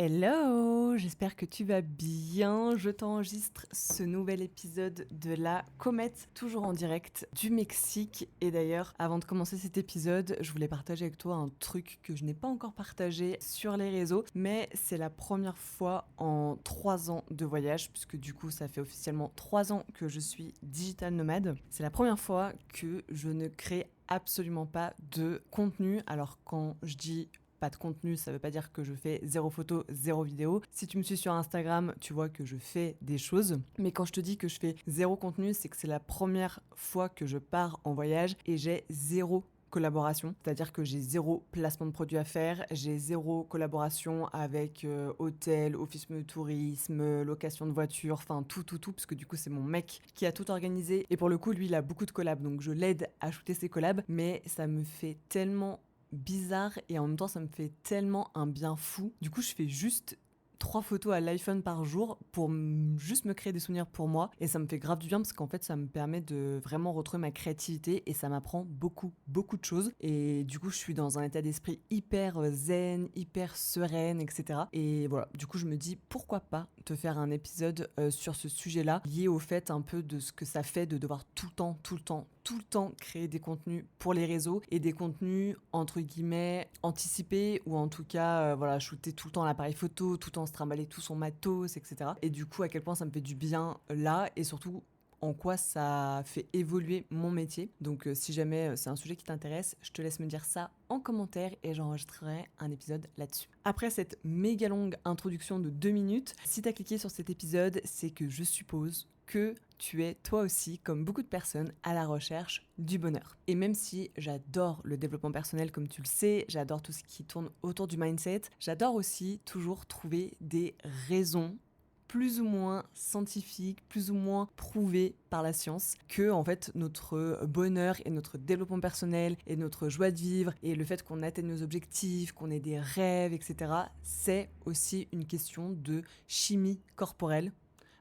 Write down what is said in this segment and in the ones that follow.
Hello, j'espère que tu vas bien. Je t'enregistre ce nouvel épisode de la comète, toujours en direct du Mexique. Et d'ailleurs, avant de commencer cet épisode, je voulais partager avec toi un truc que je n'ai pas encore partagé sur les réseaux, mais c'est la première fois en 3 ans de voyage, puisque du coup, ça fait officiellement 3 ans que je suis digital nomade. C'est la première fois que je ne crée absolument pas de contenu. Alors quand je dis pas de contenu, ça veut pas dire que je fais 0 photo, 0 vidéo. Si tu me suis sur Instagram, tu vois que je fais des choses. Mais quand je te dis que je fais 0 contenu, c'est que c'est la première fois que je pars en voyage et j'ai 0 collaboration, c'est-à-dire que j'ai 0 placement de produits à faire, j'ai 0 collaboration avec hôtel, office de tourisme, location de voiture, enfin tout, parce que du coup c'est mon mec qui a tout organisé et pour le coup lui il a beaucoup de collabs, donc je l'aide à shooter ses collabs, mais ça me fait tellement bizarre et en même temps ça me fait tellement un bien fou. Du coup je fais juste 3 photos à l'iPhone par jour pour juste me créer des souvenirs pour moi et ça me fait grave du bien parce qu'en fait ça me permet de vraiment retrouver ma créativité et ça m'apprend beaucoup de choses et du coup je suis dans un état d'esprit hyper zen, hyper sereine, etc. Et voilà, du coup je me dis pourquoi pas te faire un épisode sur ce sujet là lié au fait un peu de ce que ça fait de devoir tout le temps créer des contenus pour les réseaux et des contenus entre guillemets anticipés ou en tout cas voilà, shooter tout le temps à l'appareil photo, tout le temps se trimballer tout son matos, etc. Et du coup à quel point ça me fait du bien là et surtout en quoi ça fait évoluer mon métier. Donc si jamais c'est un sujet qui t'intéresse, je te laisse me dire ça en commentaire et j'enregistrerai un épisode là-dessus. Après cette méga longue introduction de 2 minutes, si t'as cliqué sur cet épisode, c'est que je suppose que tu es toi aussi, comme beaucoup de personnes, à la recherche du bonheur. Et même si j'adore le développement personnel, comme tu le sais, j'adore tout ce qui tourne autour du mindset, j'adore aussi toujours trouver des raisons plus ou moins scientifiques, plus ou moins prouvées par la science, que en fait notre bonheur et notre développement personnel et notre joie de vivre et le fait qu'on atteigne nos objectifs, qu'on ait des rêves, etc., c'est aussi une question de chimie corporelle.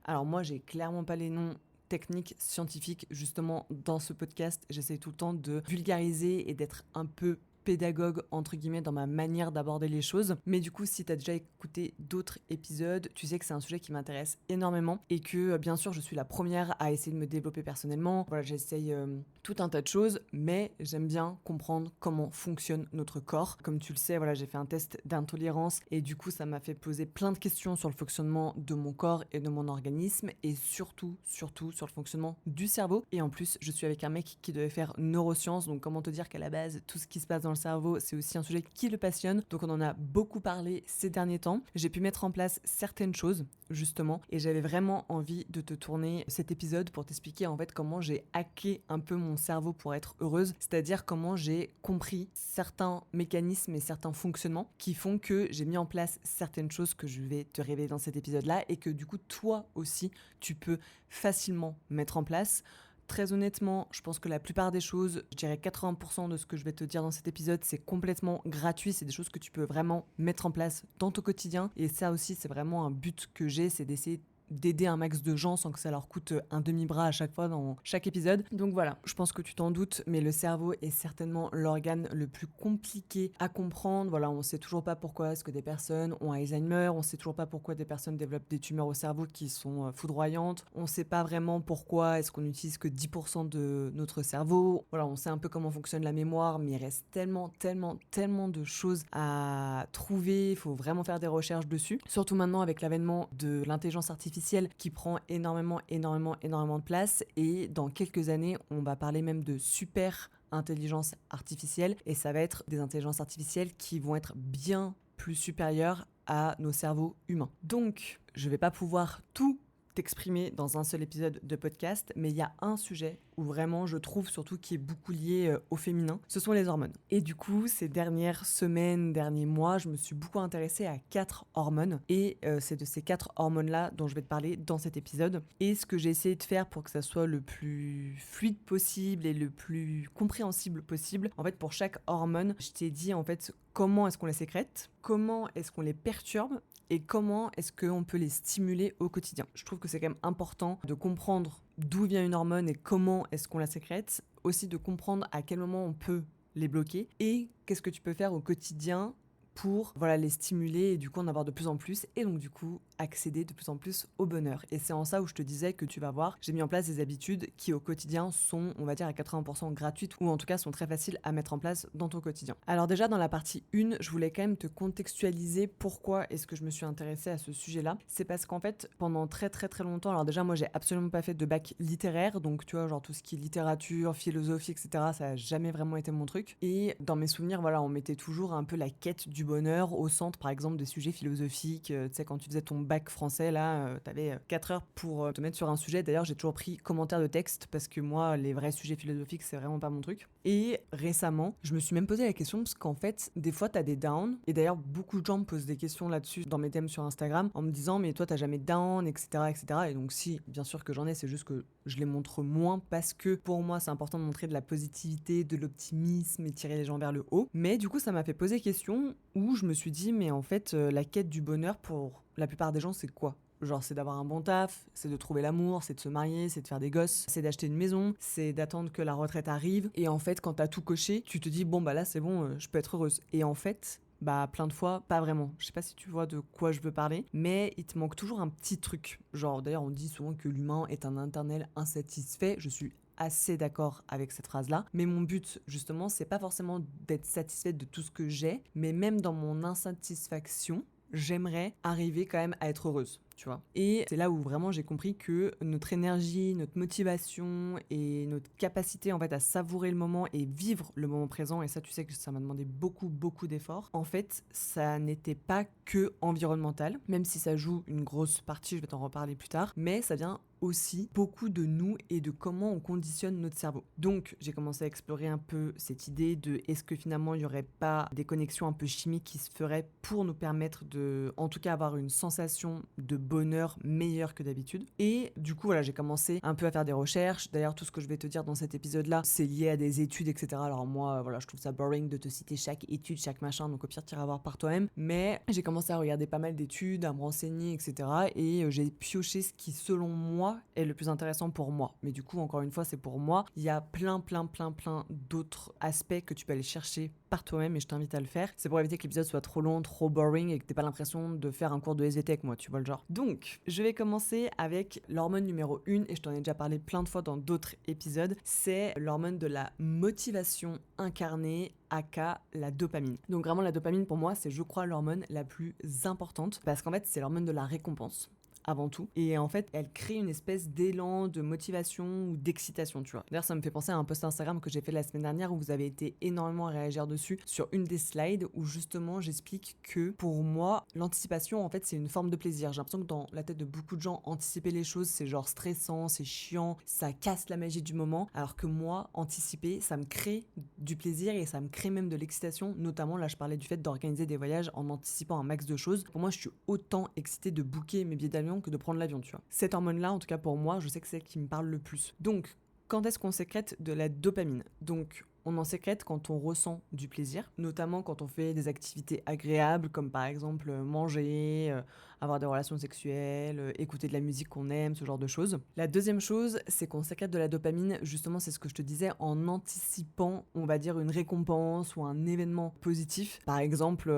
Alors moi, j'ai clairement pas les noms techniques, scientifiques, justement dans ce podcast, j'essaie tout le temps de vulgariser et d'être un peu pédagogue entre guillemets dans ma manière d'aborder les choses, mais du coup si t'as déjà écouté d'autres épisodes, tu sais que c'est un sujet qui m'intéresse énormément et que bien sûr je suis la première à essayer de me développer personnellement, voilà, j'essaye tout un tas de choses, mais j'aime bien comprendre comment fonctionne notre corps. Comme tu le sais, voilà, j'ai fait un test d'intolérance et du coup ça m'a fait poser plein de questions sur le fonctionnement de mon corps et de mon organisme et surtout sur le fonctionnement du cerveau. Et en plus je suis avec un mec qui devait faire neurosciences, donc comment te dire qu'à la base tout ce qui se passe dans le cerveau c'est aussi un sujet qui le passionne, donc on en a beaucoup parlé ces derniers temps. J'ai pu mettre en place certaines choses justement et j'avais vraiment envie de te tourner cet épisode pour t'expliquer en fait comment j'ai hacké un peu mon cerveau pour être heureuse, c'est-à-dire comment j'ai compris certains mécanismes et certains fonctionnements qui font que j'ai mis en place certaines choses que je vais te révéler dans cet épisode-là et que du coup toi aussi tu peux facilement mettre en place. Très honnêtement, je pense que la plupart des choses, je dirais 80% de ce que je vais te dire dans cet épisode, c'est complètement gratuit, c'est des choses que tu peux vraiment mettre en place dans ton quotidien. Et ça aussi, c'est vraiment un but que j'ai, c'est d'essayer d'aider un max de gens sans que ça leur coûte un demi-bras à chaque fois dans chaque épisode. Donc voilà, je pense que tu t'en doutes, mais le cerveau est certainement l'organe le plus compliqué à comprendre. Voilà, on sait toujours pas pourquoi est-ce que des personnes ont Alzheimer, on sait toujours pas pourquoi des personnes développent des tumeurs au cerveau qui sont foudroyantes, on sait pas vraiment pourquoi est-ce qu'on n'utilise que 10% de notre cerveau. Voilà, on sait un peu comment fonctionne la mémoire, mais il reste tellement de choses à trouver, il faut vraiment faire des recherches dessus. Surtout maintenant avec l'avènement de l'intelligence artificielle qui prend énormément de place et dans quelques années, on va parler même de super intelligence artificielle et ça va être des intelligences artificielles qui vont être bien plus supérieures à nos cerveaux humains. Donc, je vais pas pouvoir tout t'exprimer dans un seul épisode de podcast, mais il y a un sujet où vraiment je trouve surtout qui est beaucoup lié au féminin, ce sont les hormones. Et du coup, ces dernières semaines, derniers mois, je me suis beaucoup intéressée à 4 hormones et c'est de ces 4 hormones-là dont je vais te parler dans cet épisode. Et ce que j'ai essayé de faire pour que ça soit le plus fluide possible et le plus compréhensible possible, en fait pour chaque hormone, je t'ai dit en fait comment est-ce qu'on les sécrète, comment est-ce qu'on les perturbe et comment est-ce qu'on peut les stimuler au quotidien. Je trouve que c'est quand même important de comprendre d'où vient une hormone et comment est-ce qu'on la sécrète, aussi de comprendre à quel moment on peut les bloquer et qu'est-ce que tu peux faire au quotidien pour les stimuler et du coup en avoir de plus en plus et donc du coup accéder de plus en plus au bonheur. Et c'est en ça où je te disais que tu vas voir, j'ai mis en place des habitudes qui au quotidien sont, on va dire, à 80% gratuites ou en tout cas sont très faciles à mettre en place dans ton quotidien. Alors déjà dans la partie 1, je voulais quand même te contextualiser pourquoi est-ce que je me suis intéressée à ce sujet-là. C'est parce qu'en fait, pendant très très très longtemps, alors déjà moi j'ai absolument pas fait de bac littéraire, donc tu vois, genre tout ce qui est littérature, philosophie, etc., ça a jamais vraiment été mon truc. Et dans mes souvenirs, on mettait toujours un peu la quête du bonheur au centre, par exemple, des sujets philosophiques. Tu sais, quand tu faisais ton bac français, là, t'avais 4 heures pour te mettre sur un sujet. D'ailleurs, j'ai toujours pris commentaire de texte parce que moi, les vrais sujets philosophiques, c'est vraiment pas mon truc. Et récemment, je me suis même posé la question parce qu'en fait, des fois, t'as des downs. Et d'ailleurs, beaucoup de gens me posent des questions là-dessus dans mes thèmes sur Instagram en me disant, mais toi, t'as jamais de down, etc., etc. Et donc, si, bien sûr que j'en ai, c'est juste que je les montre moins parce que pour moi, c'est important de montrer de la positivité, de l'optimisme et tirer les gens vers le haut. Mais du coup, ça m'a fait poser question où je me suis dit, mais en fait, la quête du bonheur pour la plupart des gens, c'est quoi ? Genre, c'est d'avoir un bon taf, c'est de trouver l'amour, c'est de se marier, c'est de faire des gosses, c'est d'acheter une maison, c'est d'attendre que la retraite arrive. Et en fait, quand t'as tout coché, tu te dis, bon, bah là, c'est bon, je peux être heureuse. Et en fait, plein de fois, pas vraiment. Je sais pas si tu vois de quoi je veux parler, mais il te manque toujours un petit truc. Genre, d'ailleurs, on dit souvent que l'humain est un éternel insatisfait. Je suis assez d'accord avec cette phrase-là. Mais mon but, justement, c'est pas forcément d'être satisfaite de tout ce que j'ai, mais même dans mon insatisfaction, j'aimerais arriver quand même à être heureuse, tu vois. Et c'est là où vraiment j'ai compris que notre énergie, notre motivation et notre capacité en fait à savourer le moment et vivre le moment présent, et ça tu sais que ça m'a demandé beaucoup d'efforts, en fait ça n'était pas que environnemental, même si ça joue une grosse partie, je vais t'en reparler plus tard, mais ça vient aussi beaucoup de nous et de comment on conditionne notre cerveau. Donc j'ai commencé à explorer un peu cette idée de est-ce que finalement il n'y aurait pas des connexions un peu chimiques qui se feraient pour nous permettre de, en tout cas, avoir une sensation de bonheur meilleure que d'habitude. Et du coup j'ai commencé un peu à faire des recherches. D'ailleurs tout ce que je vais te dire dans cet épisode là c'est lié à des études, etc. Alors moi je trouve ça boring de te citer chaque étude, chaque machin, donc au pire t'iras voir par toi-même, mais j'ai commencé à regarder pas mal d'études, à me renseigner, etc. et j'ai pioché ce qui selon moi est le plus intéressant pour moi. Mais du coup, encore une fois, c'est pour moi. Il y a plein d'autres aspects que tu peux aller chercher par toi-même et je t'invite à le faire. C'est pour éviter que l'épisode soit trop long, trop boring et que t'aies pas l'impression de faire un cours de SVT avec moi, tu vois le genre. Donc, je vais commencer avec l'hormone numéro 1 et je t'en ai déjà parlé plein de fois dans d'autres épisodes. C'est l'hormone de la motivation incarnée, aka la dopamine. Donc vraiment la dopamine pour moi c'est je crois l'hormone la plus importante parce qu'en fait c'est l'hormone de la récompense avant tout. Et en fait, elle crée une espèce d'élan, de motivation ou d'excitation, tu vois. D'ailleurs, ça me fait penser à un post Instagram que j'ai fait la semaine dernière où vous avez été énormément à réagir dessus sur une des slides où justement j'explique que pour moi, l'anticipation, en fait, c'est une forme de plaisir. J'ai l'impression que dans la tête de beaucoup de gens, anticiper les choses, c'est genre stressant, c'est chiant, ça casse la magie du moment. Alors que moi, anticiper, ça me crée du plaisir et ça me crée même de l'excitation. Notamment, là, je parlais du fait d'organiser des voyages en anticipant un max de choses. Pour moi, je suis autant excitée de booker mes billets d'avion que de prendre l'avion, tu vois. Cette hormone-là, en tout cas pour moi, je sais que c'est celle qui me parle le plus. Donc, quand est-ce qu'on sécrète de la dopamine ? Donc, on en sécrète quand on ressent du plaisir, notamment quand on fait des activités agréables, comme par exemple manger, avoir des relations sexuelles, écouter de la musique qu'on aime, ce genre de choses. La deuxième chose, c'est qu'on sécrète de la dopamine, justement, c'est ce que je te disais, en anticipant, on va dire, une récompense ou un événement positif. Par exemple,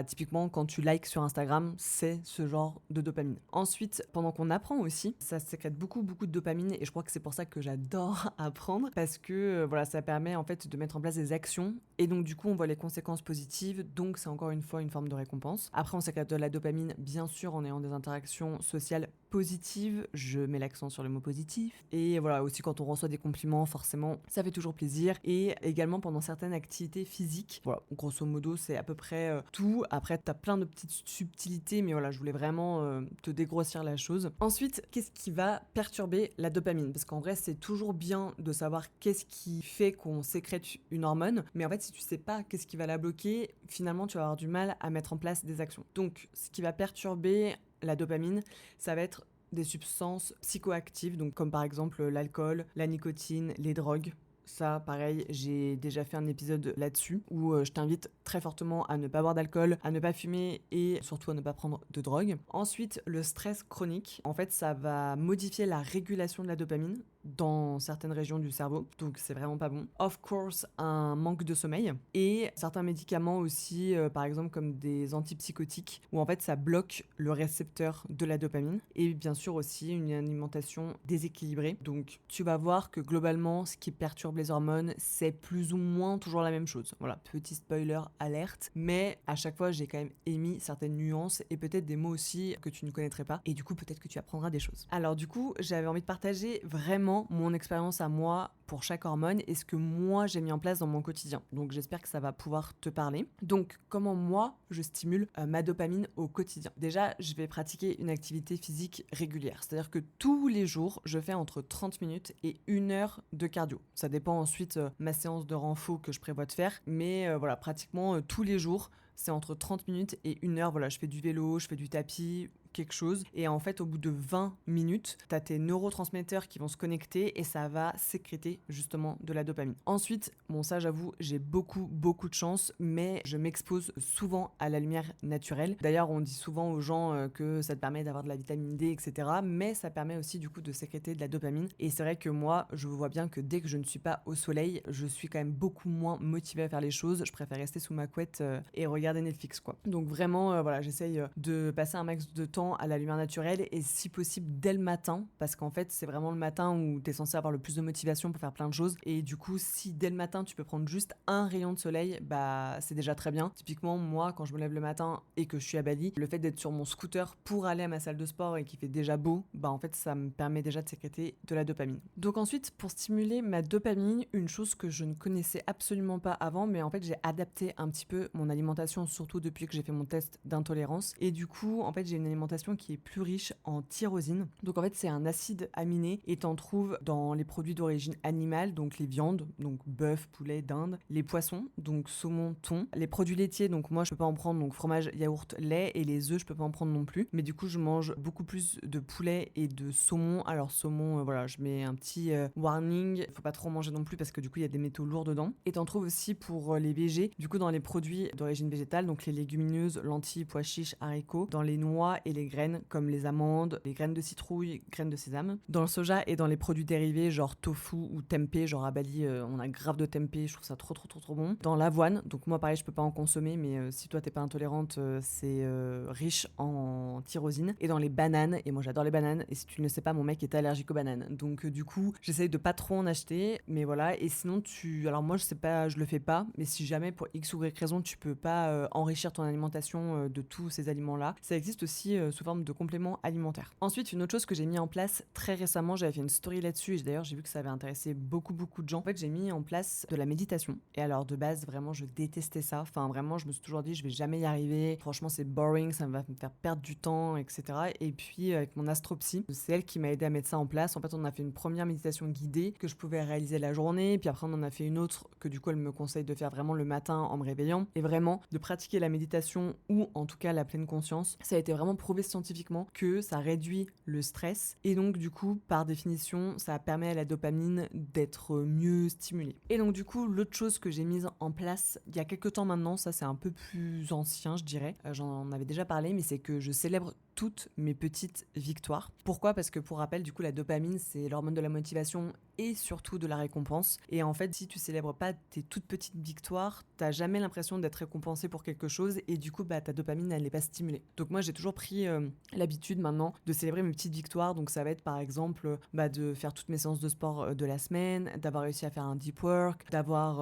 typiquement, quand tu likes sur Instagram, c'est ce genre de dopamine. Ensuite, pendant qu'on apprend aussi, ça sécrète beaucoup de dopamine, et je crois que c'est pour ça que j'adore apprendre, parce que ça permet en fait de mettre en place des actions et donc du coup on voit les conséquences positives, donc c'est encore une fois une forme de récompense. Après on sécrète de la dopamine bien sûr en ayant des interactions sociales positives, je mets l'accent sur le mot positif, et aussi quand on reçoit des compliments forcément ça fait toujours plaisir, et également pendant certaines activités physiques. Grosso modo c'est à peu près tout. Après t'as plein de petites subtilités, mais je voulais vraiment te dégrossir la chose. Ensuite, qu'est-ce qui va perturber la dopamine ? Parce qu'en vrai c'est toujours bien de savoir qu'est-ce qui fait qu'on sécrète une hormone, mais en fait si tu sais pas qu'est-ce qui va la bloquer, finalement tu vas avoir du mal à mettre en place des actions. Donc ce qui va perturber la dopamine, ça va être des substances psychoactives, donc comme par exemple l'alcool, la nicotine, les drogues. Ça, pareil, j'ai déjà fait un épisode là-dessus où je t'invite très fortement à ne pas boire d'alcool, à ne pas fumer et surtout à ne pas prendre de drogue. Ensuite, le stress chronique, en fait, ça va modifier la régulation de la dopamine. dans certaines régions du cerveau, donc c'est vraiment pas bon. Of course, un manque de sommeil et certains médicaments aussi, par exemple comme des antipsychotiques, où en fait ça bloque le récepteur de la dopamine, et bien sûr aussi une alimentation déséquilibrée. Donc tu vas voir que globalement, ce qui perturbe les hormones, c'est plus ou moins toujours la même chose. Voilà, petit spoiler alerte, mais à chaque fois j'ai quand même émis certaines nuances et peut-être des mots aussi que tu ne connaîtrais pas, et du coup peut-être que tu apprendras des choses. Alors du coup, j'avais envie de partager vraiment mon expérience à moi pour chaque hormone et ce que moi j'ai mis en place dans mon quotidien. Donc j'espère que ça va pouvoir te parler. Donc comment moi je stimule ma dopamine au quotidien. Déjà, je vais pratiquer une activité physique régulière. C'est-à-dire que tous les jours, je fais entre 30 minutes et 1 heure de cardio. Ça dépend ensuite ma séance de renfo que je prévois de faire. Mais voilà, pratiquement tous les jours, c'est entre 30 minutes et 1 heure. Voilà, je fais du vélo, je fais du tapis, quelque chose. Et en fait, au bout de 20 minutes, tu as tes neurotransmetteurs qui vont se connecter et ça va sécréter justement de la dopamine. Ensuite, bon ça j'avoue, j'ai beaucoup de chance, mais je m'expose souvent à la lumière naturelle. D'ailleurs, on dit souvent aux gens que ça te permet d'avoir de la vitamine D, etc. Mais ça permet aussi du coup de sécréter de la dopamine. Et c'est vrai que moi, je vois bien que dès que je ne suis pas au soleil, je suis quand même beaucoup moins motivée à faire les choses. Je préfère rester sous ma couette et regarder Netflix, quoi. Donc vraiment, voilà, j'essaye de passer un max de temps à la lumière naturelle et si possible dès le matin, parce qu'en fait c'est vraiment le matin où tu es censé avoir le plus de motivation pour faire plein de choses, et du coup si dès le matin tu peux prendre juste un rayon de soleil, bah c'est déjà très bien. Typiquement moi quand je me lève le matin et que je suis à Bali, le fait d'être sur mon scooter pour aller à ma salle de sport et qu'il fait déjà beau, bah en fait ça me permet déjà de sécréter de la dopamine. Donc ensuite, pour stimuler ma dopamine, une chose que je ne connaissais absolument pas avant, mais en fait j'ai adapté un petit peu mon alimentation, surtout depuis que j'ai fait mon test d'intolérance, et du coup en fait j'ai une alimentation qui est plus riche en tyrosine. Donc en fait c'est un acide aminé et t'en trouves dans les produits d'origine animale, donc les viandes, donc bœuf, poulet, dinde, les poissons, donc saumon, thon, les produits laitiers, donc moi je peux pas en prendre, donc fromage, yaourt, lait, et les œufs je peux pas en prendre non plus, mais du coup je mange beaucoup plus de poulet et de saumon. Alors saumon, voilà, je mets un petit warning, faut pas trop manger non plus parce que du coup il y a des métaux lourds dedans. Et t'en trouves aussi pour les végés, du coup dans les produits d'origine végétale, donc les légumineuses, lentilles, pois chiches, haricots, dans les noix et les graines comme les amandes, les graines de citrouille, graines de sésame. Dans le soja et dans les produits dérivés genre tofu ou tempeh, genre à Bali on a grave de tempeh, je trouve ça trop bon. Dans l'avoine, donc moi pareil je peux pas en consommer, mais si toi t'es pas intolérante, c'est riche en tyrosine. Et dans les bananes, et moi j'adore les bananes, et si tu ne le sais pas, mon mec est allergique aux bananes, donc du coup j'essaye de pas trop en acheter, mais voilà. Et sinon alors moi je sais pas, je le fais pas, mais si jamais pour X ou Y raison tu peux pas enrichir ton alimentation de tous ces aliments là, ça existe aussi sous forme de compléments alimentaires. Ensuite, une autre chose que j'ai mis en place très récemment, j'avais fait une story là-dessus et d'ailleurs j'ai vu que ça avait intéressé beaucoup de gens. En fait, j'ai mis en place de la méditation. Et alors de base, vraiment, je détestais ça. Enfin, vraiment, je me suis toujours dit, je vais jamais y arriver. Franchement, c'est boring, ça va me faire perdre du temps, etc. Et puis, avec mon astropsy, c'est elle qui m'a aidé à mettre ça en place. En fait, on a fait une première méditation guidée que je pouvais réaliser la journée. Puis après, on en a fait une autre que du coup, elle me conseille de faire vraiment le matin en me réveillant. Et vraiment, de pratiquer la méditation ou en tout cas la pleine conscience, ça a été vraiment prouvé scientifiquement que ça réduit le stress et donc du coup par définition ça permet à la dopamine d'être mieux stimulée. Et donc du coup l'autre chose que j'ai mise en place il y a quelques temps maintenant, ça c'est un peu plus ancien je dirais, j'en avais déjà parlé, mais c'est que je célèbre toutes mes petites victoires. Pourquoi ? Parce que pour rappel, du coup la dopamine c'est l'hormone de la motivation et surtout de la récompense. Et en fait, si tu célèbres pas tes toutes petites victoires, t'as jamais l'impression d'être récompensé pour quelque chose et du coup, ta dopamine, elle n'est pas stimulée. Donc moi, j'ai toujours pris l'habitude maintenant de célébrer mes petites victoires. Donc ça va être par exemple de faire toutes mes séances de sport de la semaine, d'avoir réussi à faire un deep work, d'avoir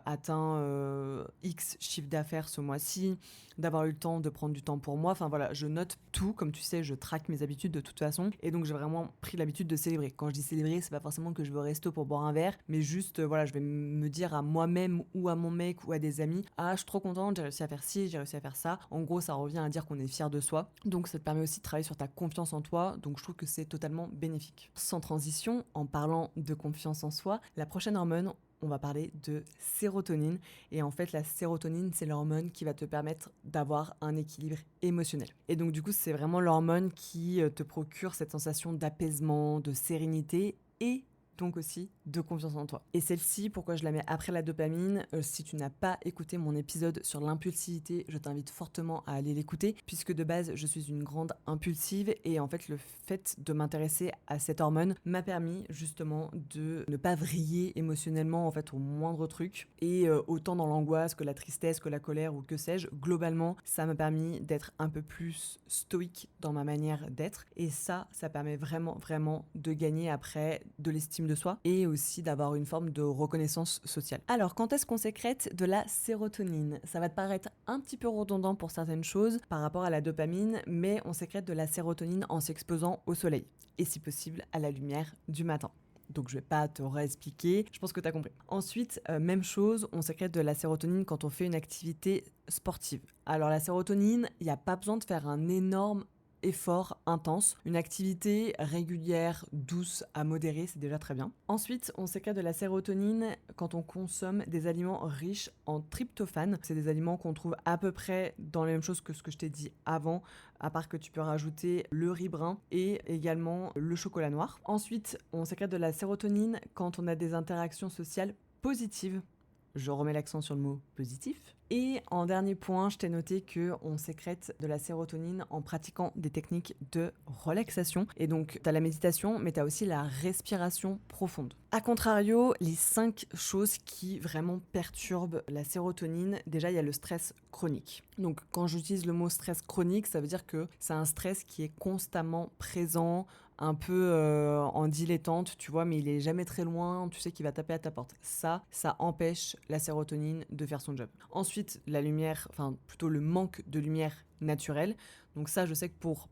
atteint X chiffre d'affaires ce mois-ci, d'avoir eu le temps de prendre du temps pour moi. Enfin voilà, je note tout. Comme tu sais, je traque mes habitudes de toute façon. Et donc, j'ai vraiment pris l'habitude de célébrer. Quand je dis célébrer, c'est pas forcément que je vais au resto pour boire un verre, mais juste, voilà, je vais me dire à moi-même ou à mon mec ou à des amis, ah, je suis trop contente, j'ai réussi à faire ci, j'ai réussi à faire ça. En gros, ça revient à dire qu'on est fier de soi. Donc, ça te permet aussi de travailler sur ta confiance en toi. Donc, je trouve que c'est totalement bénéfique. Sans transition, en parlant de confiance en soi, la prochaine hormone, on va parler de sérotonine. Et en fait, la sérotonine, c'est l'hormone qui va te permettre d'avoir un équilibre émotionnel. Et donc, du coup, c'est vraiment l'hormone qui te procure cette sensation d'apaisement, de sérénité et donc aussi de confiance en toi. Et celle-ci, pourquoi je la mets après la dopamine, si tu n'as pas écouté mon épisode sur l'impulsivité, je t'invite fortement à aller l'écouter, puisque de base, je suis une grande impulsive et en fait, le fait de m'intéresser à cette hormone m'a permis justement de ne pas vriller émotionnellement en fait au moindre truc. Et autant dans l'angoisse que la tristesse, que la colère ou que sais-je, globalement, ça m'a permis d'être un peu plus stoïque dans ma manière d'être. Et ça permet vraiment, vraiment de gagner après de l'estime de soi et aussi d'avoir une forme de reconnaissance sociale. Alors, quand est-ce qu'on sécrète de la sérotonine? Ça va te paraître un petit peu redondant pour certaines choses par rapport à la dopamine, mais on sécrète de la sérotonine en s'exposant au soleil et si possible à la lumière du matin. Donc je vais pas te réexpliquer, je pense que tu as compris. Ensuite, même chose, on sécrète de la sérotonine quand on fait une activité sportive. Alors la sérotonine, il n'y a pas besoin de faire un énorme effort intense. Une activité régulière, douce à modérée, c'est déjà très bien. Ensuite, on sécrète de la sérotonine quand on consomme des aliments riches en tryptophane. C'est des aliments qu'on trouve à peu près dans les mêmes choses que ce que je t'ai dit avant, à part que tu peux rajouter le riz brun et également le chocolat noir. Ensuite, on sécrète de la sérotonine quand on a des interactions sociales positives. Je remets l'accent sur le mot positif. Et en dernier point, je t'ai noté qu'on sécrète de la sérotonine en pratiquant des techniques de relaxation. Et donc, tu as la méditation, mais tu as aussi la respiration profonde. A contrario, les 5 choses qui vraiment perturbent la sérotonine, déjà, il y a le stress chronique. Donc, quand j'utilise le mot stress chronique, ça veut dire que c'est un stress qui est constamment présent, un peu en dilettante, tu vois, mais il est jamais très loin, tu sais qu'il va taper à ta porte. Ça empêche la sérotonine de faire son job. Ensuite, la lumière, enfin plutôt le manque de lumière naturelle. Donc ça, je sais que pour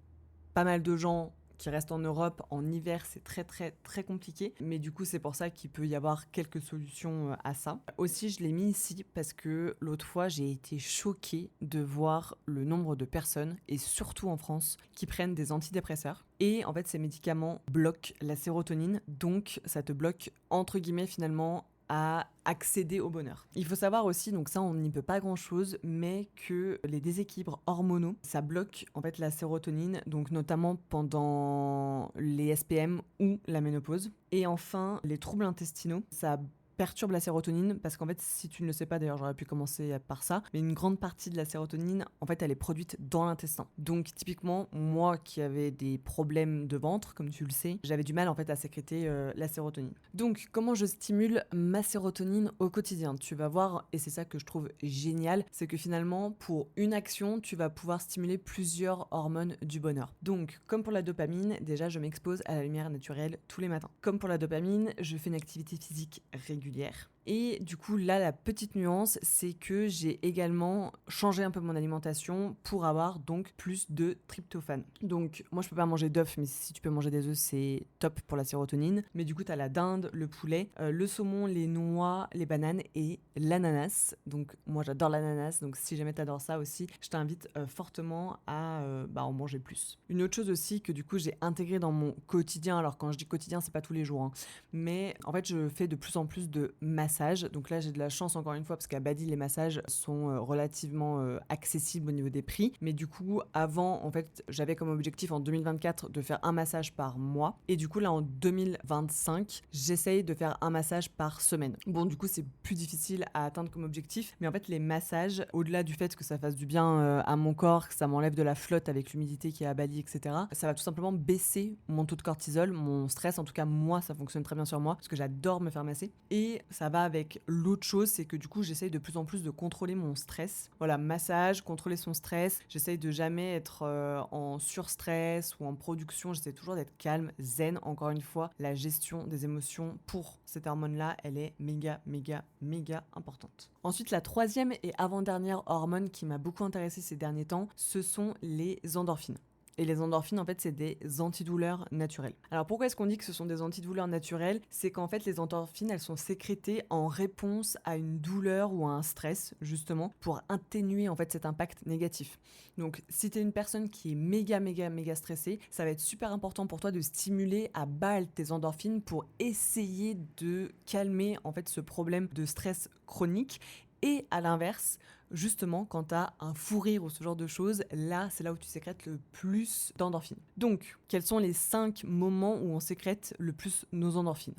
pas mal de gens qui restent en Europe, en hiver, c'est très très très compliqué. Mais du coup, c'est pour ça qu'il peut y avoir quelques solutions à ça. Aussi, je l'ai mis ici parce que l'autre fois, j'ai été choquée de voir le nombre de personnes, et surtout en France, qui prennent des antidépresseurs. Et en fait, ces médicaments bloquent la sérotonine, donc ça te bloque, entre guillemets, finalement, à accéder au bonheur. Il faut savoir aussi, donc ça on n'y peut pas grand chose, mais que les déséquilibres hormonaux, ça bloque en fait la sérotonine, donc notamment pendant les SPM ou la ménopause. Et enfin, les troubles intestinaux, ça perturbe la sérotonine parce qu'en fait, si tu ne le sais pas, d'ailleurs j'aurais pu commencer par ça, mais une grande partie de la sérotonine, en fait, elle est produite dans l'intestin. Donc typiquement, moi qui avais des problèmes de ventre, comme tu le sais, j'avais du mal en fait à sécréter la sérotonine. Donc comment je stimule ma sérotonine au quotidien? Tu vas voir, et c'est ça que je trouve génial, c'est que finalement, pour une action, tu vas pouvoir stimuler plusieurs hormones du bonheur. Donc, comme pour la dopamine, déjà je m'expose à la lumière naturelle tous les matins. Comme pour la dopamine, je fais une activité physique régulière. Et du coup, là, la petite nuance, c'est que j'ai également changé un peu mon alimentation pour avoir donc plus de tryptophane. Donc, moi, je peux pas manger d'œufs, mais si tu peux manger des œufs, c'est top pour la sérotonine. Mais du coup, t'as la dinde, le poulet, le saumon, les noix, les bananes et l'ananas. Donc, moi, j'adore l'ananas. Donc, si jamais t'adores ça aussi, je t'invite fortement à en manger plus. Une autre chose aussi que du coup, j'ai intégré dans mon quotidien. Alors, quand je dis quotidien, c'est pas tous les jours, hein, mais en fait, je fais de plus en plus de massage. Donc là, j'ai de la chance encore une fois parce qu'à Bali, les massages sont relativement accessibles au niveau des prix. Mais du coup, avant, en fait, j'avais comme objectif en 2024 de faire un massage par mois. Et du coup, là, en 2025, j'essaye de faire un massage par semaine. Bon, du coup, c'est plus difficile à atteindre comme objectif. Mais en fait, les massages, au-delà du fait que ça fasse du bien à mon corps, que ça m'enlève de la flotte avec l'humidité qui est à Bali, etc., ça va tout simplement baisser mon taux de cortisol, mon stress. En tout cas, moi, ça fonctionne très bien sur moi parce que j'adore me faire masser. Et ça va avec l'autre chose, c'est que du coup, j'essaye de plus en plus de contrôler mon stress. Voilà, massage, contrôler son stress. J'essaye de jamais être en surstress ou en production. J'essaie toujours d'être calme, zen. Encore une fois, la gestion des émotions pour cette hormone-là, elle est méga, méga, méga importante. Ensuite, la troisième et avant-dernière hormone qui m'a beaucoup intéressée ces derniers temps, ce sont les endorphines. Et les endorphines, en fait, c'est des antidouleurs naturelles. Alors pourquoi est-ce qu'on dit que ce sont des antidouleurs naturelles? C'est qu'en fait, les endorphines, elles sont sécrétées en réponse à une douleur ou à un stress, justement, pour atténuer en fait cet impact négatif. Donc si t'es une personne qui est méga, méga, méga stressée, ça va être super important pour toi de stimuler à balle tes endorphines pour essayer de calmer en fait ce problème de stress chronique. Et à l'inverse, justement, quand tu as un fou rire ou ce genre de choses, là, c'est là où tu sécrètes le plus d'endorphines. Donc, quels sont les 5 moments où on sécrète le plus nos endorphines?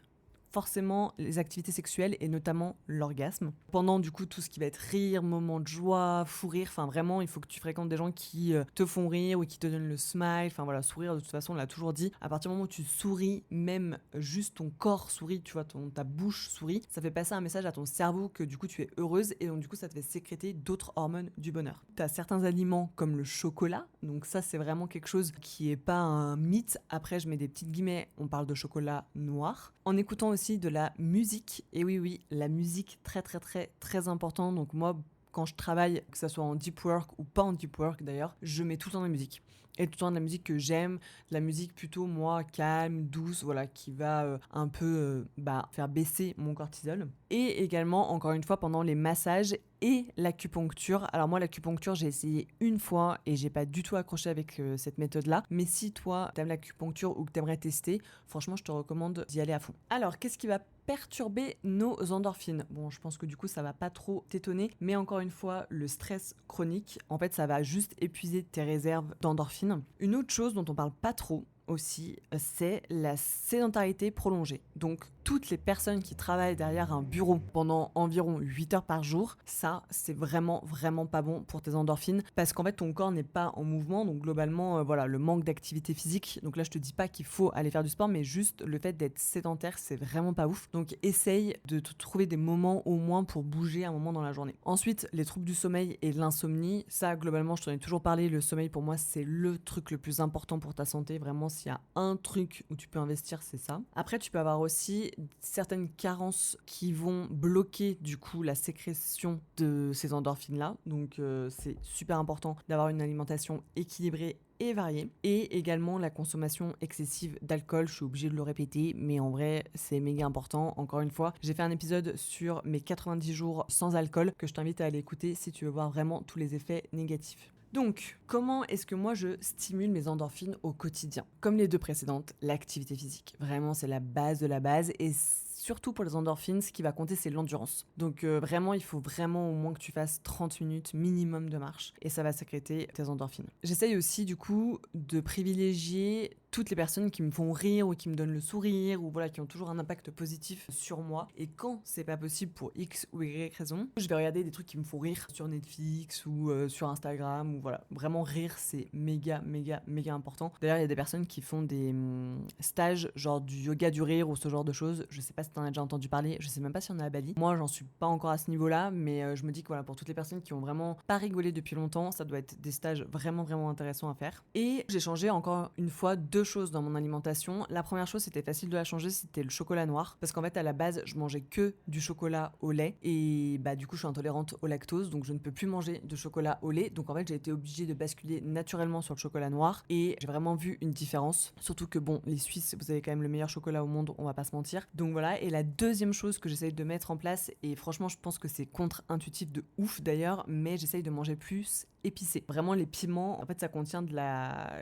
forcément les activités sexuelles et notamment l'orgasme. Pendant du coup tout ce qui va être rire, moment de joie, fou rire, enfin vraiment il faut que tu fréquentes des gens qui te font rire ou qui te donnent le smile, enfin voilà, sourire de toute façon on l'a toujours dit, à partir du moment où tu souris, même juste ton corps sourit, tu vois, ta bouche sourit, ça fait passer un message à ton cerveau que du coup tu es heureuse et donc du coup ça te fait sécréter d'autres hormones du bonheur. Tu as certains aliments comme le chocolat, donc ça c'est vraiment quelque chose qui est pas un mythe, après je mets des petites guillemets, on parle de chocolat noir. En écoutant aussi de la musique, et oui, la musique très très très très important, donc moi quand je travaille, que ce soit en deep work ou pas en deep work d'ailleurs, je mets tout le temps de la musique. Et tout le temps de la musique que j'aime, de la musique plutôt moi calme, douce, voilà, qui va un peu faire baisser mon cortisol. Et également, encore une fois, pendant les massages et l'acupuncture. Alors moi, l'acupuncture, j'ai essayé une fois et j'ai pas du tout accroché avec cette méthode-là. Mais si toi, t'aimes l'acupuncture ou que t'aimerais tester, franchement, je te recommande d'y aller à fond. Alors, qu'est-ce qui va perturber nos endorphines? Bon, je pense que du coup, ça va pas trop t'étonner, mais encore une fois, le stress chronique, en fait, ça va juste épuiser tes réserves d'endorphines. Une autre chose dont on parle pas trop aussi, c'est la sédentarité prolongée. Donc, toutes les personnes qui travaillent derrière un bureau pendant environ 8 heures par jour, ça, c'est vraiment, vraiment pas bon pour tes endorphines parce qu'en fait, ton corps n'est pas en mouvement. Donc, globalement, voilà, le manque d'activité physique. Donc là, je te dis pas qu'il faut aller faire du sport, mais juste le fait d'être sédentaire, c'est vraiment pas ouf. Donc, essaye de te trouver des moments au moins pour bouger un moment dans la journée. Ensuite, les troubles du sommeil et l'insomnie. Ça, globalement, je t'en ai toujours parlé. Le sommeil, pour moi, c'est le truc le plus important pour ta santé. Vraiment, s'il y a un truc où tu peux investir, c'est ça. Après, tu peux avoir aussi certaines carences qui vont bloquer du coup la sécrétion de ces endorphines-là. Donc, c'est super important d'avoir une alimentation équilibrée et variée. Et également la consommation excessive d'alcool, je suis obligée de le répéter, mais en vrai, c'est méga important. Encore une fois, j'ai fait un épisode sur mes 90 jours sans alcool que je t'invite à aller écouter si tu veux voir vraiment tous les effets négatifs. Donc, comment est-ce que moi je stimule mes endorphines au quotidien? Comme les deux précédentes, l'activité physique. Vraiment, c'est la base de la base et surtout pour les endorphines, ce qui va compter, c'est l'endurance. Donc vraiment, il faut vraiment au moins que tu fasses 30 minutes minimum de marche et ça va sécréter tes endorphines. J'essaye aussi du coup de privilégier toutes les personnes qui me font rire ou qui me donnent le sourire ou voilà, qui ont toujours un impact positif sur moi. Et quand c'est pas possible pour X ou Y raison, je vais regarder des trucs qui me font rire sur Netflix ou sur Instagram ou voilà. Vraiment rire, c'est méga important. D'ailleurs, il y a des personnes qui font des stages genre du yoga du rire ou ce genre de choses. Je sais pas si t'en as déjà entendu parler, je sais même pas si on est à Bali. Moi, j'en suis pas encore à ce niveau-là, mais je me dis que voilà, pour toutes les personnes qui ont vraiment pas rigolé depuis longtemps, ça doit être des stages vraiment intéressants à faire. Et j'ai changé encore une fois deux choses dans mon alimentation. La première chose, c'était facile de la changer, c'était le chocolat noir. Parce qu'en fait, à la base, je mangeais que du chocolat au lait. Et bah, du coup, je suis intolérante au lactose, donc je ne peux plus manger de chocolat au lait. Donc en fait, j'ai été obligée de basculer naturellement sur le chocolat noir. Et j'ai vraiment vu une différence. Surtout que bon, les Suisses, vous avez quand même le meilleur chocolat au monde, on va pas se mentir. Donc voilà. Et la deuxième chose que j'essaye de mettre en place, et franchement, je pense que c'est contre-intuitif de ouf d'ailleurs, mais j'essaye de manger plus épicé. Vraiment, les piments, en fait, ça contient de la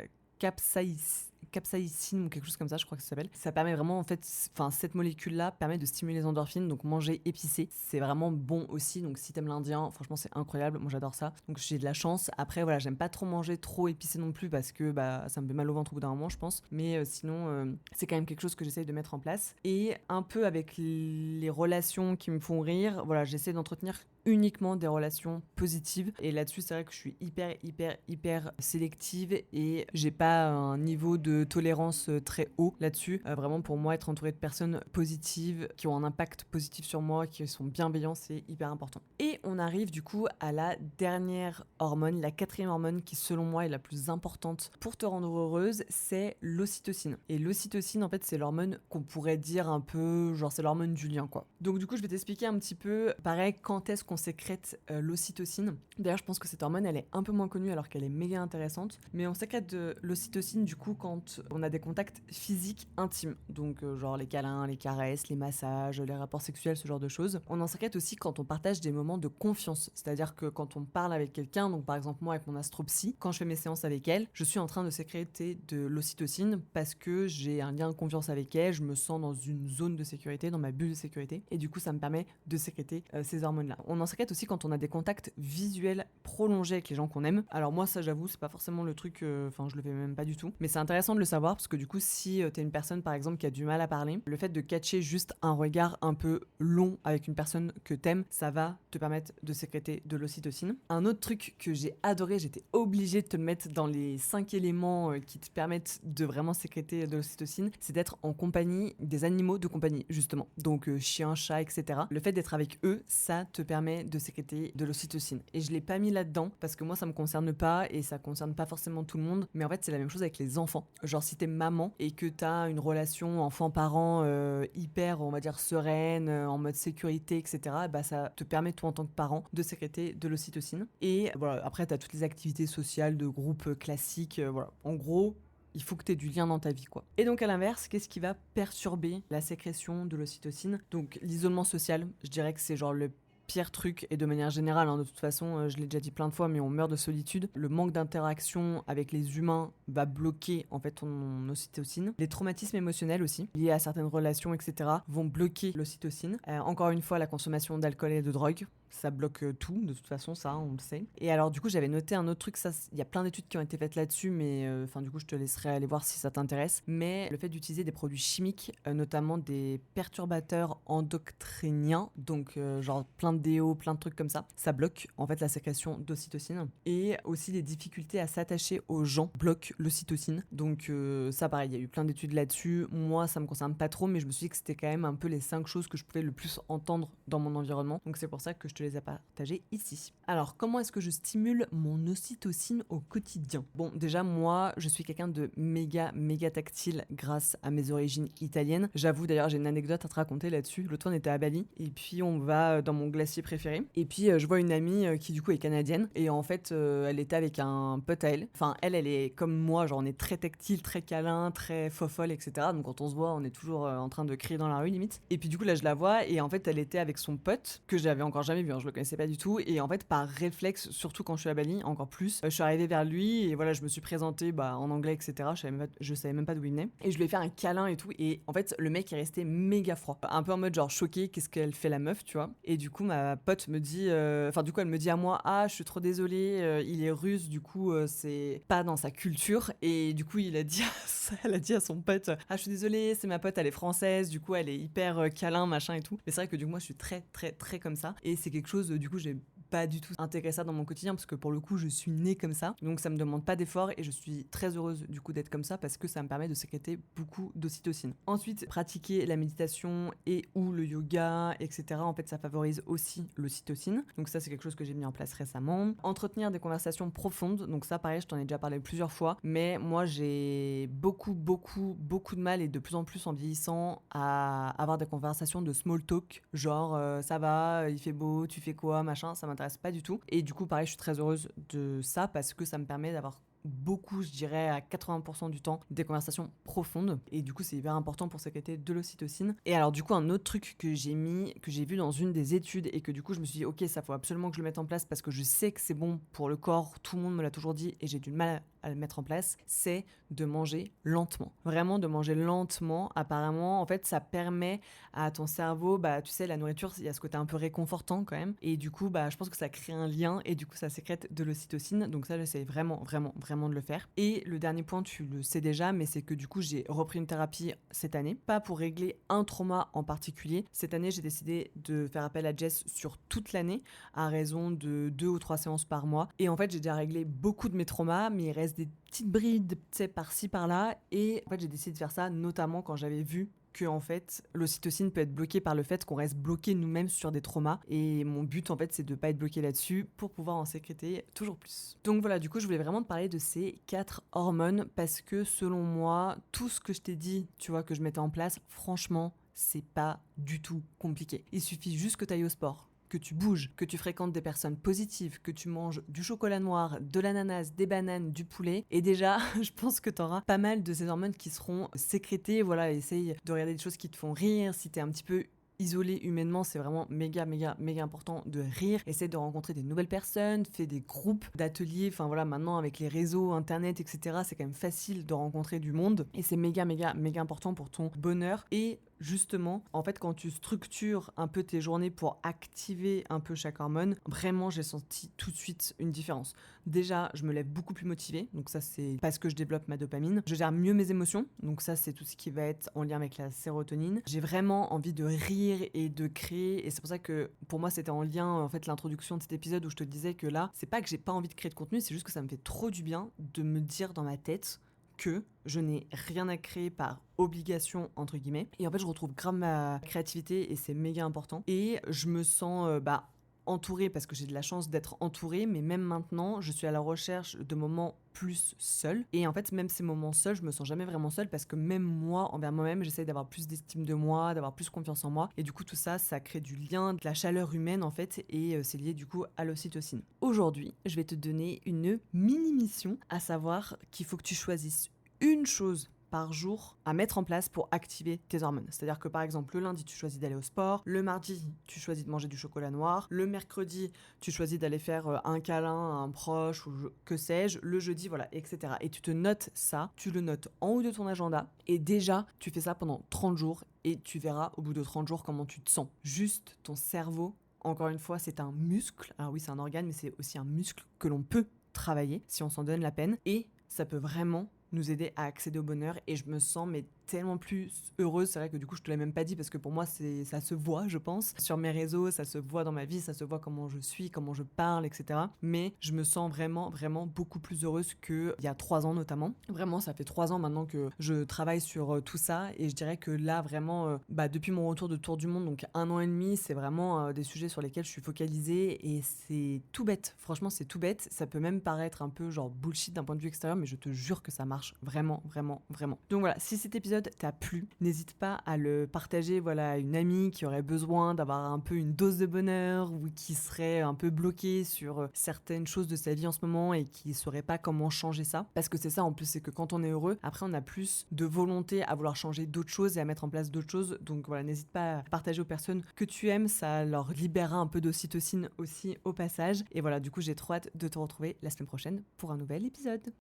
capsaïcine ou quelque chose comme ça, je crois que ça s'appelle. Ça permet vraiment, en fait, cette molécule-là permet de stimuler les endorphines, donc manger épicé, c'est vraiment bon aussi. Donc si t'aimes l'indien, franchement, c'est incroyable. Moi, j'adore ça. Donc j'ai de la chance. Après, voilà, j'aime pas trop manger trop épicé non plus parce que bah, ça me fait mal au ventre au bout d'un moment, je pense. Mais sinon, c'est quand même quelque chose que j'essaye de mettre en place. Et un peu avec les relations qui me font rire, voilà, j'essaie d'entretenir uniquement des relations positives. Et là-dessus, c'est vrai que je suis hyper sélective et j'ai pas un niveau de tolérance très haut là-dessus. Vraiment, pour moi, être entourée de personnes positives, qui ont un impact positif sur moi, qui sont bienveillants, c'est hyper important. Et on arrive du coup à la dernière hormone, la quatrième hormone qui, selon moi, est la plus importante pour te rendre heureuse, c'est l'ocytocine. Et l'ocytocine, en fait, c'est l'hormone qu'on pourrait dire un peu, genre c'est l'hormone du lien, quoi. Donc du coup, je vais t'expliquer un petit peu, pareil, quand est-ce qu'on sécrète l'ocytocine. D'ailleurs, je pense que cette hormone, elle est un peu moins connue alors qu'elle est méga intéressante. Mais on sécrète de l'ocytocine du coup quand on a des contacts physiques intimes. Donc genre les câlins, les caresses, les massages, les rapports sexuels, ce genre de choses. On en sécrète aussi quand on partage des moments de confiance. C'est-à-dire que quand on parle avec quelqu'un, donc par exemple moi avec mon astropsy, quand je fais mes séances avec elle, je suis en train de sécréter de l'ocytocine parce que j'ai un lien de confiance avec elle, je me sens dans une zone de sécurité, dans ma bulle de sécurité. Et du coup, ça me permet de sécréter ces hormones-là. On on en sécrète aussi quand on a des contacts visuels prolongés avec les gens qu'on aime. Alors moi, ça, j'avoue, c'est pas forcément le truc, je le fais même pas du tout. Mais c'est intéressant de le savoir parce que du coup, si t'es une personne, par exemple, qui a du mal à parler, le fait de catcher juste un regard un peu long avec une personne que t'aimes, ça va te permettre de sécréter de l'ocytocine. Un autre truc que j'ai adoré, j'étais obligée de te le mettre dans les 5 éléments qui te permettent de vraiment sécréter de l'ocytocine, c'est d'être en compagnie des animaux de compagnie, justement. Donc chiens, chats, etc. Le fait d'être avec eux, ça te permet de sécréter de l'ocytocine. Et je l'ai pas mis là-dedans parce que moi, ça me concerne pas et ça concerne pas forcément tout le monde. Mais en fait, c'est la même chose avec les enfants. Genre, si t'es maman et que t'as une relation enfant-parent hyper, on va dire, sereine, en mode sécurité, etc., bah ça te permet, toi, en tant que parent, de sécréter de l'ocytocine. Et voilà, après, t'as toutes les activités sociales de groupe classiques. Voilà. En gros, il faut que tu aies du lien dans ta vie, quoi. Et donc, à l'inverse, qu'est-ce qui va perturber la sécrétion de l'ocytocine? Donc, l'isolement social, je dirais que c'est genre le pire truc, et de manière générale, hein, de toute façon, je l'ai déjà dit plein de fois, mais on meurt de solitude. Le manque d'interaction avec les humains va bloquer en fait ton ocytocine. Les traumatismes émotionnels aussi, liés à certaines relations, etc., vont bloquer l'ocytocine. Encore une fois, la consommation d'alcool et de drogue, ça bloque tout, de toute façon, ça, on le sait. Et alors, du coup, j'avais noté un autre truc, ça, il y a plein d'études qui ont été faites là-dessus, mais du coup, je te laisserai aller voir si ça t'intéresse. Mais le fait d'utiliser des produits chimiques, notamment des perturbateurs endocriniens, donc genre plein de déos, plein de trucs comme ça bloque en fait la sécrétion d'ocytocine. Et aussi les difficultés à s'attacher aux gens bloquent l'ocytocine. Donc ça, pareil, il y a eu plein d'études là-dessus. Moi, ça me concerne pas trop, mais je me suis dit que c'était quand même un peu les 5 choses que je pouvais le plus entendre dans mon environnement. Donc c'est pour ça que je te les ai partagées ici. Alors, comment est-ce que je stimule mon ocytocine au quotidien? Bon, déjà, moi, je suis quelqu'un de méga tactile grâce à mes origines italiennes. J'avoue, d'ailleurs, j'ai une anecdote à te raconter là-dessus. L'autre fois, on était à Bali et puis on va dans mon glacier préféré. Et puis, je vois une amie qui, du coup, est canadienne. Et en fait, elle était avec un pote à elle. Enfin, elle est comme moi, genre, on est très tactile, très câlin, très fofolle, etc. Donc, quand on se voit, on est toujours en train de crier dans la rue, limite. Et puis, du coup, là, je la vois et en fait, elle était avec son pote que j'avais encore jamais vu, hein, je le connaissais pas du tout. Et en fait, par réflexe, surtout quand je suis à Bali, encore plus, je suis arrivée vers lui et voilà, je me suis présentée en anglais, etc. Je savais même pas d'où il venait. Et je lui ai fait un câlin et tout. Et en fait, le mec est resté méga froid. Un peu en mode genre choqué, qu'est-ce qu'elle fait la meuf, tu vois. Et du coup, ma pote me dit, du coup, elle me dit à moi, ah, je suis trop désolée, il est russe, du coup, c'est pas dans sa culture. Et du coup, elle a dit à son pote, ah, je suis désolée, c'est ma pote, elle est française, du coup, elle est hyper câlin, machin et tout. Mais c'est vrai que du coup, moi, je suis très comme ça. Et c'est quelque chose, du coup, j'ai pas du tout intégré ça dans mon quotidien parce que pour le coup je suis née comme ça, donc ça me demande pas d'effort et je suis très heureuse du coup d'être comme ça parce que ça me permet de sécréter beaucoup d'ocytocine. Ensuite, pratiquer la méditation et ou le yoga, etc., en fait ça favorise aussi l'ocytocine, donc ça c'est quelque chose que j'ai mis en place récemment. Entretenir des conversations profondes, donc ça pareil je t'en ai déjà parlé plusieurs fois, mais moi j'ai beaucoup de mal et de plus en plus en vieillissant à avoir des conversations de small talk, genre ça va, il fait beau, tu fais quoi, machin, ça m'intéresse pas du tout. Et du coup, pareil, je suis très heureuse de ça parce que ça me permet d'avoir beaucoup, je dirais à 80% du temps, des conversations profondes. Et du coup, c'est hyper important pour sécréter de l'ocytocine. Et alors, du coup, un autre truc que j'ai vu dans une des études et que du coup, je me suis dit, ok, ça faut absolument que je le mette en place parce que je sais que c'est bon pour le corps, tout le monde me l'a toujours dit et j'ai du mal à le mettre en place, c'est de manger lentement. Vraiment de manger lentement. Apparemment, en fait, ça permet à ton cerveau, tu sais, la nourriture, il y a ce côté un peu réconfortant quand même. Et du coup, je pense que ça crée un lien et du coup, ça sécrète de l'ocytocine. Donc ça, j'essaie vraiment de le faire. Et le dernier point, tu le sais déjà, mais c'est que du coup, j'ai repris une thérapie cette année. Pas pour régler un trauma en particulier. Cette année, j'ai décidé de faire appel à Jess sur toute l'année à raison de 2 ou 3 séances par mois. Et en fait, j'ai déjà réglé beaucoup de mes traumas, mais il reste des petites brides, tu sais, par-ci, par-là. Et en fait, j'ai décidé de faire ça, notamment quand j'avais vu que en fait l'ocytocine peut être bloquée par le fait qu'on reste bloqué nous-mêmes sur des traumas, et mon but en fait c'est de pas être bloqué là-dessus pour pouvoir en sécréter toujours plus. Donc voilà, du coup je voulais vraiment te parler de ces 4 hormones parce que selon moi tout ce que je t'ai dit, tu vois, que je mettais en place, franchement c'est pas du tout compliqué. Il suffit juste que tu ailles au sport, que tu bouges, que tu fréquentes des personnes positives, que tu manges du chocolat noir, de l'ananas, des bananes, du poulet. Et déjà, je pense que tu auras pas mal de ces hormones qui seront sécrétées. Voilà, essaye de regarder des choses qui te font rire. Si t'es un petit peu isolé humainement, c'est vraiment méga important de rire. Essaie de rencontrer des nouvelles personnes, fais des groupes d'ateliers. Enfin voilà, maintenant avec les réseaux, internet, etc., c'est quand même facile de rencontrer du monde. Et c'est méga important pour ton bonheur. Et justement, en fait, quand tu structures un peu tes journées pour activer un peu chaque hormone, vraiment, j'ai senti tout de suite une différence. Déjà, je me lève beaucoup plus motivée, donc ça, c'est parce que je développe ma dopamine. Je gère mieux mes émotions, donc ça, c'est tout ce qui va être en lien avec la sérotonine. J'ai vraiment envie de rire et de créer, et c'est pour ça que pour moi, c'était en lien, en fait, l'introduction de cet épisode où je te disais que là, c'est pas que j'ai pas envie de créer de contenu, c'est juste que ça me fait trop du bien de me dire dans ma tête que je n'ai rien à créer par obligation entre guillemets, et en fait je retrouve grave ma créativité et c'est méga important, et je me sens entourée parce que j'ai de la chance d'être entourée, mais même maintenant je suis à la recherche de moments plus seule, et en fait même ces moments seuls je me sens jamais vraiment seule parce que même moi envers moi-même j'essaye d'avoir plus d'estime de moi, d'avoir plus confiance en moi, et du coup tout ça ça crée du lien, de la chaleur humaine en fait, et c'est lié du coup à l'ocytocine. Aujourd'hui je vais te donner une mini mission, à savoir qu'il faut que tu choisisses une chose par jour à mettre en place pour activer tes hormones. C'est-à-dire que par exemple le lundi tu choisis d'aller au sport, le mardi tu choisis de manger du chocolat noir, le mercredi tu choisis d'aller faire un câlin à un proche ou que sais-je, le jeudi voilà, etc. Et tu te notes ça, tu le notes en haut de ton agenda, et déjà tu fais ça pendant 30 jours et tu verras au bout de 30 jours comment tu te sens. Juste ton cerveau, encore une fois c'est un muscle, alors oui c'est un organe mais c'est aussi un muscle que l'on peut travailler si on s'en donne la peine, et ça peut vraiment nous aider à accéder au bonheur, et je me sens mais tellement plus heureuse. C'est vrai que du coup je te l'ai même pas dit parce que pour moi ça se voit, je pense sur mes réseaux, ça se voit dans ma vie, ça se voit comment je suis, comment je parle, etc. Mais je me sens vraiment beaucoup plus heureuse qu'il y a 3 ans notamment. Vraiment ça fait 3 ans maintenant que je travaille sur tout ça, et je dirais que là vraiment depuis mon retour de tour du monde, donc 1 an et demi, c'est vraiment des sujets sur lesquels je suis focalisée, et c'est tout bête, franchement c'est tout bête, ça peut même paraître un peu genre bullshit d'un point de vue extérieur, mais je te jure que ça marche vraiment. Donc voilà, si cet épisode t'a plu, n'hésite pas à le partager à une amie qui aurait besoin d'avoir un peu une dose de bonheur, ou qui serait un peu bloquée sur certaines choses de sa vie en ce moment et qui saurait pas comment changer ça. Parce que c'est ça en plus, c'est que quand on est heureux, après on a plus de volonté à vouloir changer d'autres choses et à mettre en place d'autres choses. Donc voilà, n'hésite pas à partager aux personnes que tu aimes, ça leur libérera un peu d'ocytocine aussi au passage. Et voilà, du coup j'ai trop hâte de te retrouver la semaine prochaine pour un nouvel épisode.